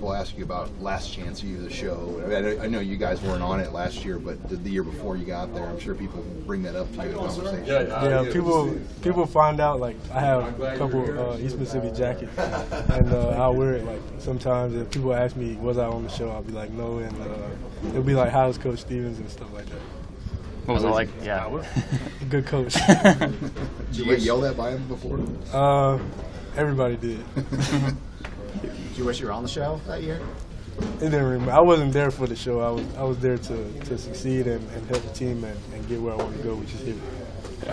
people ask you about Last Chance U, the show. I know you guys weren't on it last year, but the year before you got there, I'm sure people bring that up to you in conversation. Yeah, people find out like I have a couple East Mississippi jackets, and I'll wear it like sometimes. If people ask me, was I on the show, I'll be like, no, and it'll be like, how's Coach Stevens and stuff like that. What was it like? Yeah. Good coach. Did you get yelled at by him before? Everybody did. Did you wish you were on the show that year? It didn't really matter. I wasn't there for the show. I was there to succeed and help the team and get where I want to go, which is here.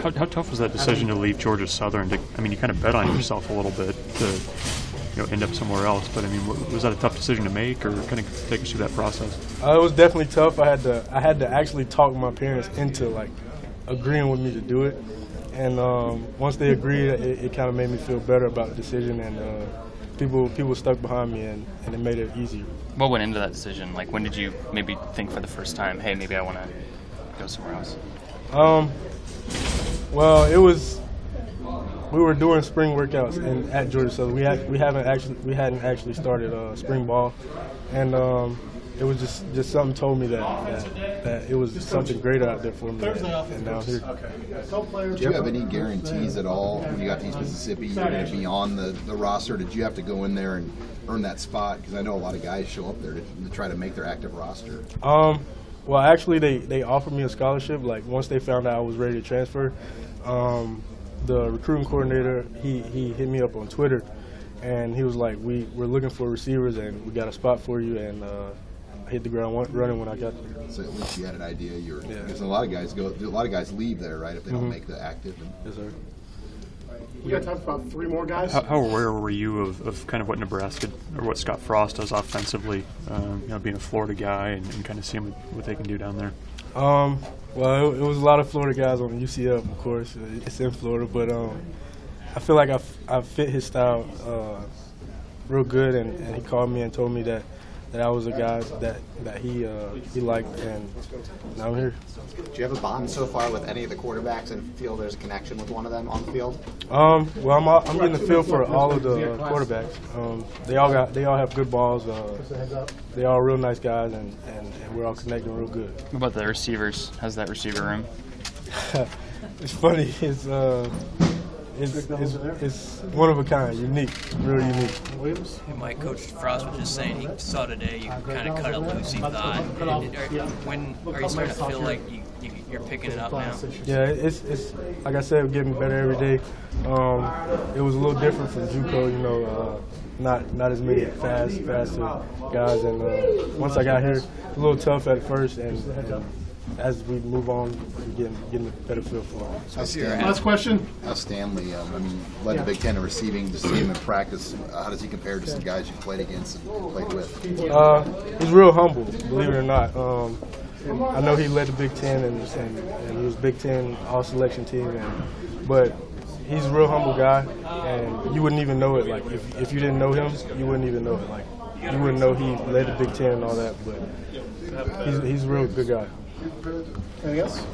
How tough was that decision to leave Georgia Southern? I mean, you kind of bet on yourself a little bit to end up somewhere else. But I mean, was that a tough decision to make, or kind of take us through that process? It was definitely tough. I had to actually talk my parents into like agreeing with me to do it. And once they agreed, it kind of made me feel better about the decision, and people stuck behind me, and it made it easier. What went into that decision? Like, when did you maybe think for the first time, hey, maybe I want to go somewhere else? Well, we were doing spring workouts at Georgia Southern. We hadn't actually started spring ball, and it was just something told me that it was something greater out there for me, and now here. Did you have any guarantees at all when you got to East Mississippi you were going to be on the roster? Did you have to go in there and earn that spot? Because I know a lot of guys show up there to try to make their active roster. Well, actually, they offered me a scholarship. Like once they found out I was ready to transfer, the recruiting coordinator he hit me up on Twitter, and he was like, "We're looking for receivers, and we got a spot for you." And I hit the ground running when I got there. So at least you had an idea. Because a lot of guys leave there, right, if they don't make the active. Yes, sir. We got time for about 3 more guys. How aware were you of kind of what Nebraska or what Scott Frost does offensively? Being a Florida guy and kind of seeing what they can do down there. Well, it was a lot of Florida guys on UCF, of course. It's in Florida, but I feel like I fit his style real good, and he called me and told me that I was a guy that he liked, and now I'm here. Do you have a bond so far with any of the quarterbacks and feel there's a connection with one of them on the field? Well, I'm getting the feel for all of the quarterbacks. They all have good balls. They all real nice guys, and we're all connecting real good. What about the receivers? How's that receiver room? It's funny. It's one of a kind, unique, real unique. Mike, Coach Frost was just saying he saw today you kind of cut it loose, he thought. When are you starting to feel like you're picking it up now? Yeah, it's like I said, we're getting better every day. It was a little different from JUCO, not as many faster guys. And once I got here, it was a little tough at first, and as we move on, we're getting a better feel for it. Last question. How's Stanley? Led the Big Ten in receiving. To see him in practice, how does he compare to some guys you played against and played with? He's real humble, believe it or not. I know he led the Big Ten, and he was Big Ten All-Selection team, but he's a real humble guy, and you wouldn't even know it. Like if you didn't know him, you wouldn't even know it. Like you wouldn't know he led the Big Ten and all that, but he's a real good guy. Anything else?